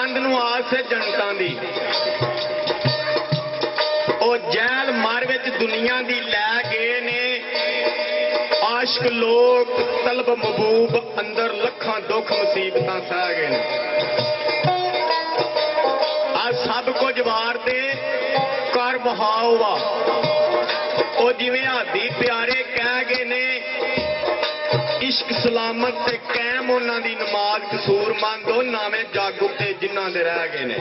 चंद नूं आस है जनता दी, ओ जैल मार विच दुनिया दी लै गए ने। आशिक लोग तलब महबूब अंदर लखां दुख मुसीबतां सह गए ने। आ सब कुछ वार दे कर बहाओ वा, ओ जिवें हादी प्यारे कह गए ने। इश्क सलामत ते कैम उन्हां दी नमाज कसूरमंद ओ नावें जग उत्ते जिन्हां दे रह गए ने।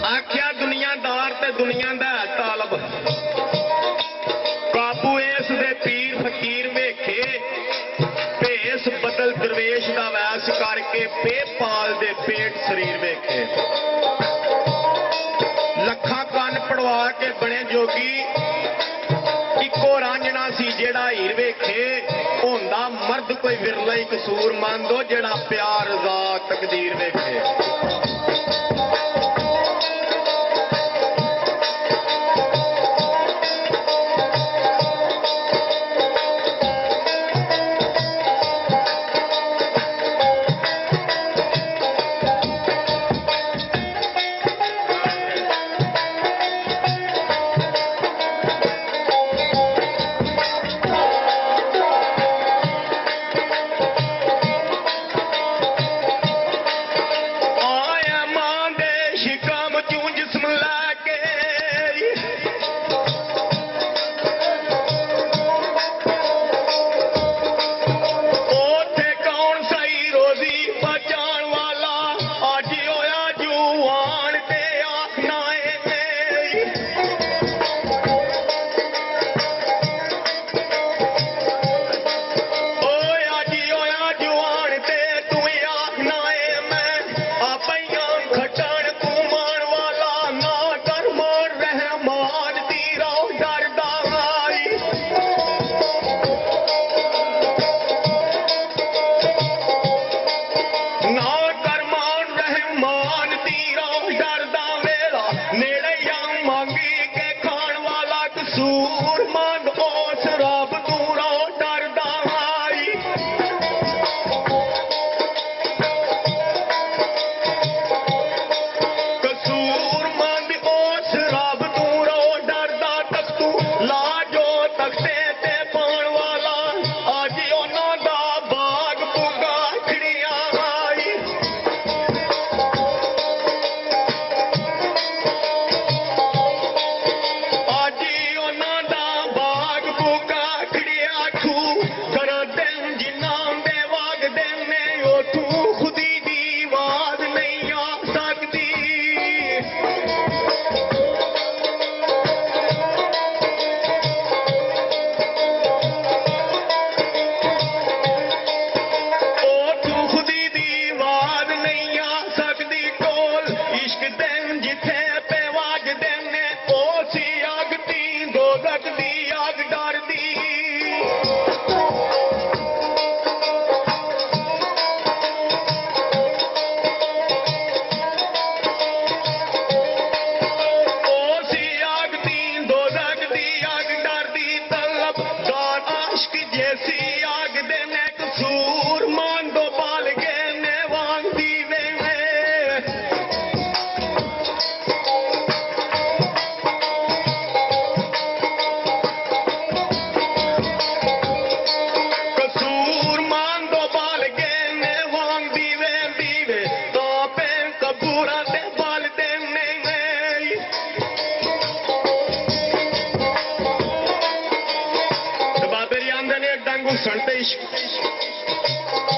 आख्या दुनियादार ते दुनिया दा तालब, काबू इस दे पीर फकीर वेखे। भेस बदल दरवेश दा वैस करके बेपाल दे पेट शरीर वेखे। लखा कन पड़वा के बने जोगी, इको रांझना सी जेड़ा हीर वेखे। होंदा मर्द कोई विरला ही कसूरमंद हो जेड़ा प्यार रज़ा तकदीर वेखे।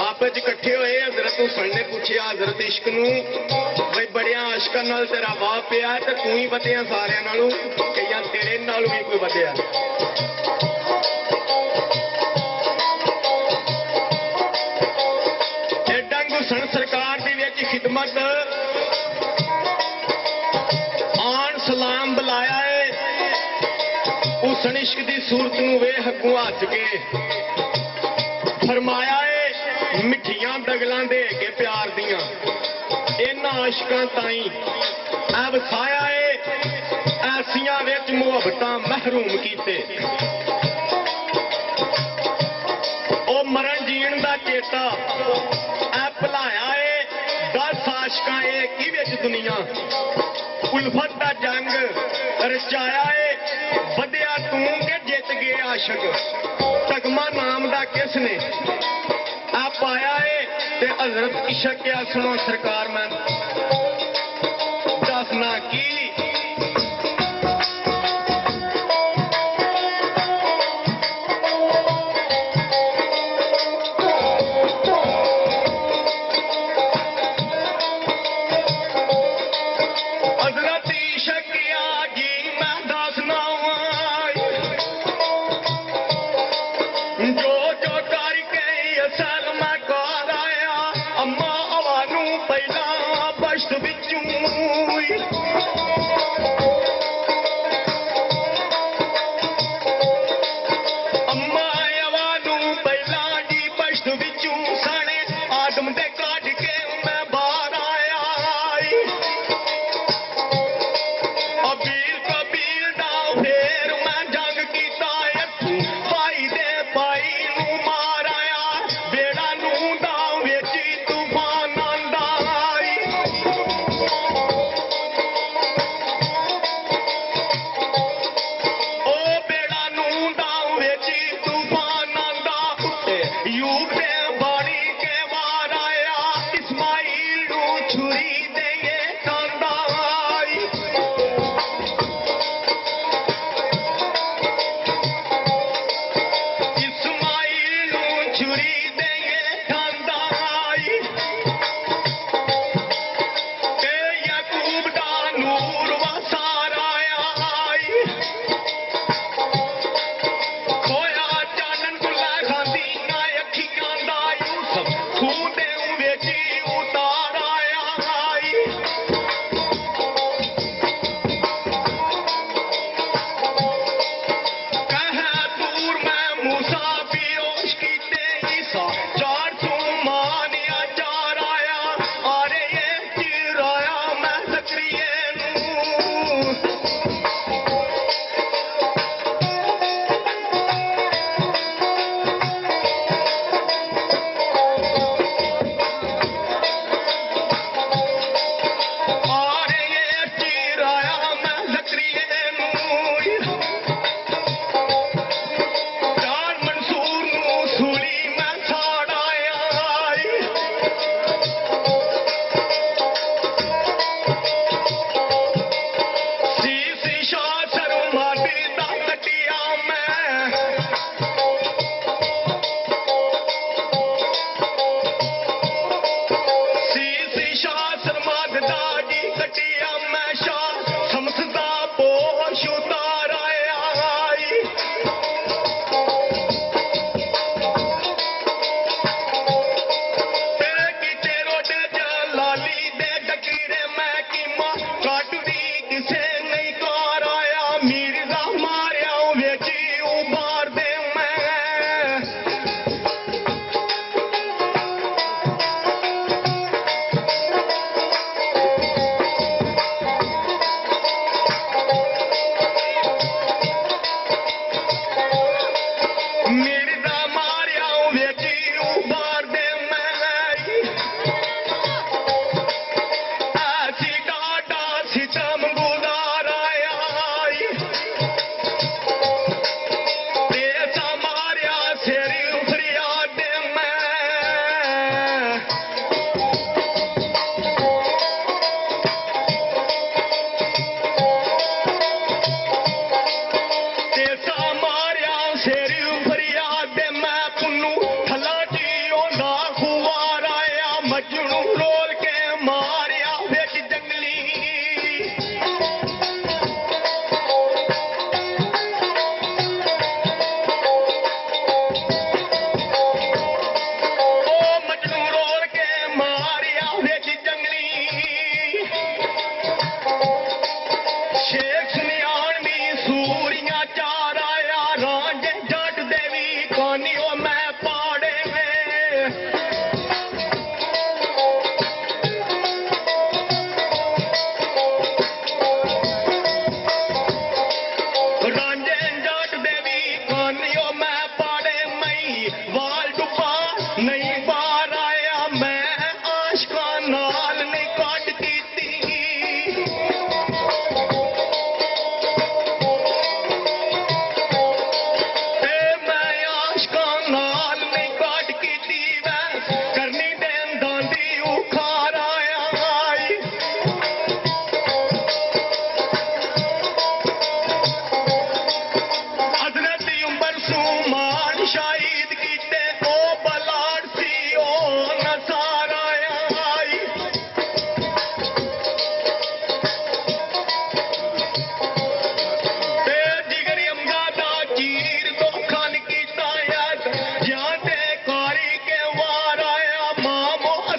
आपस इकट्ठे होए। हजरत हुसैन ने पूछा हजरत इश्क नूं बई बड़िया आशिकां नाल तेरा वाह पिया ते तू ही वधिया सारियां नालों, कईयां तेरे नालों भी कोई वधिया। एडा हुसैन सरकार दी विच खिदमत आन सलाम बुलाया है। हुसैन इश्क दी सूरत नूं वेख अगों हस के फरमाया है मिठियां दगलां दे के प्यार दियां। आशकां ताई ऐ वसाया है ऐसियां विच मुहब्बतां महरूम कीते ओ मरण जीण दा चेता ऐ भुलाया है 10 आशकां एक ही विच दुनिया उल्फत दा जंग रचाया है वधिया तू के जित गए आशक तगमा नाम दा किसने आ पाया है ते हजरत इशक क्या सुनो सरकार मैं दसना की हजरत इशक क्या जी मैं दसना जो जो करके असल मैं कर आया अम्मा हवानू पहला बश्त बिचू अम्मा हवानू पहला जी बश्त बिचू साने आदम दे काट के मैं बाहर आया अबील कबील दा फेर मैं जंग कीता इत्थू भाई दे भाई नू मार आया बेड़ा नू दा वेची तूफान आंदा ओ बेड़ा नू दा वेची तूफान आंदा यूब दे बाड़ी के वार आया इस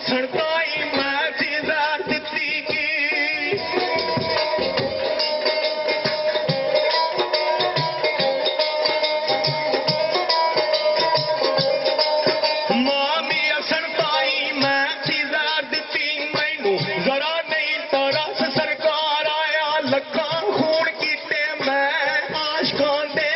असणता ही मैं सीधा दिती की मामी असणता ही मैं सीधा दिती मैनू जरा नहीं तरस सरकार आया लखा खून कीते मैं आशकां दे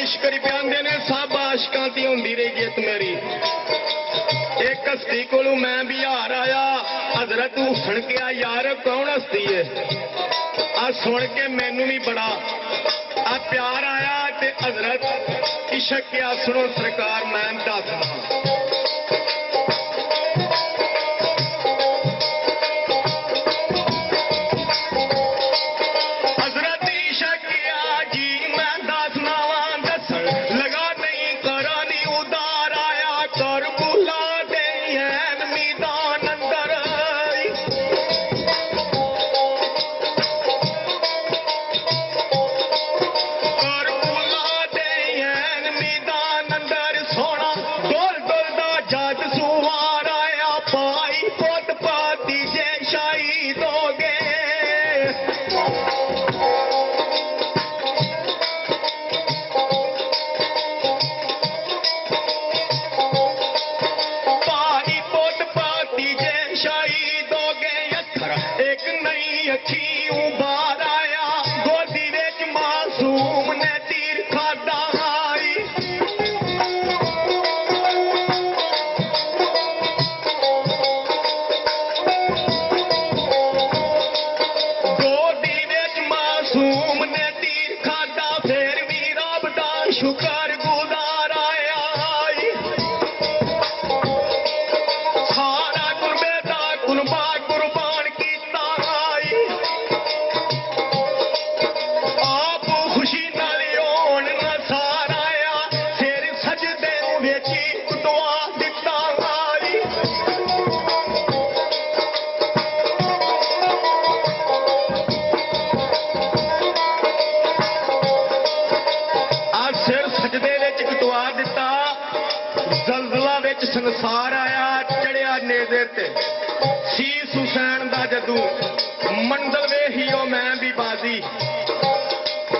इश्करी प्यादे ने सब आशकां दी होंदी रही जित मेरी एक हस्ती कोलू मैं भी हार आया हजरत हुसन के आ यार कौन हस्ती है आ सुन के मैनू भी बड़ा आ प्यार आया ते हजरत इश्क क्या सुनो सरकार मैं दसना शुकर गुजार आया सारा गुरबेदा कुर्बा कुर्बान कीता आप खुशी नाल होण ना सारा आया सिर सजदे विच दुआ दिता जलजला विच संसार आया चढ़िया नेज़े ते शीस हुसैन दा जदू मंडल वेहियो मैं भी बाजी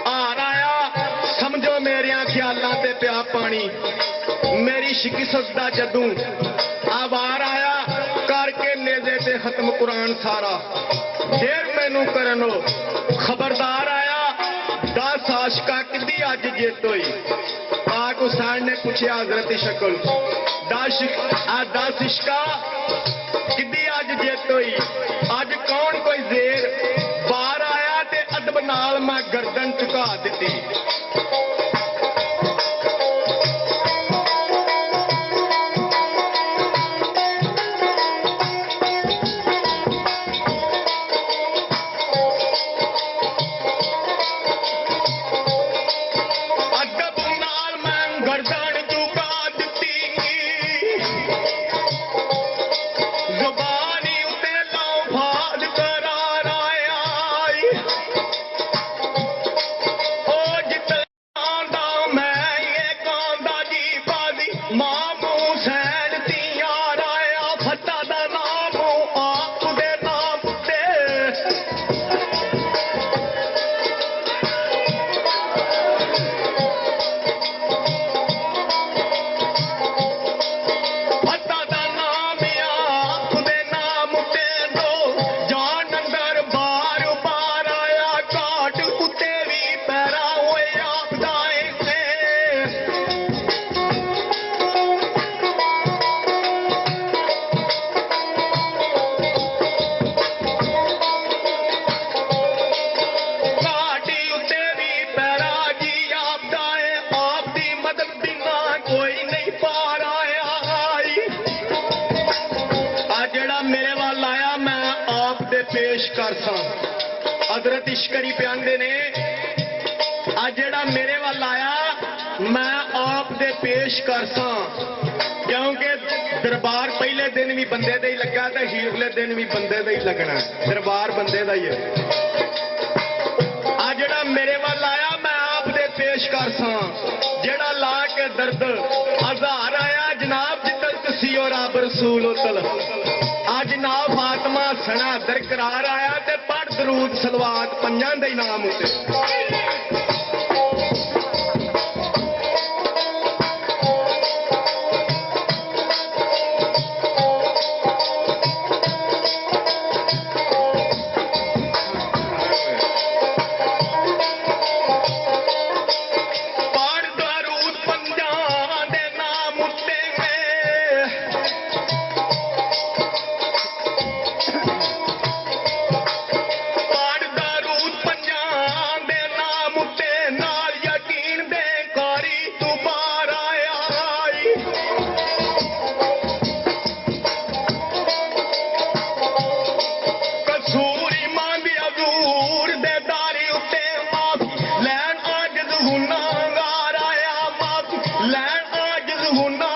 हार आया समझो मेरिया ख्यालां ते प्या पानी मेरी शिकस्त दा जदू आवार आया करके नेज़े ते खत्म कुरान सारा फिर मैनू करनो खबरदार आया 10 आशका किदी अज जित होई पाक हुसैन ने पूछा हजरत शक्ल 10 इश्का किदी अज जित हुई अज कौन कोई जेर बाहर आया ते अदब नाल मैं गर्दन झुका दी जुबानी उते लाओ सां। हजरत इश्करी प्यांदे ने आ जेड़ा मेरे वाल आया मैं आप दे पेश कर सां, क्योंकि दरबार पहले दिन भी बंदे दे ही लगा ते हीरले दिन भी बंदे दे ही लगना, दरबार बंदे दा ही है। आ जेड़ा मेरे वाल आया मैं आप दे पेश कर सां, जेड़ा ला के दर्द हजार आया जनाब जितल तुसी और रब रसूल उतल। आज ना फातिमा सना दरकरार आया ते पढ़ दरूद सलवात पंजां दे नाम उते। लैन आजिज़ हुना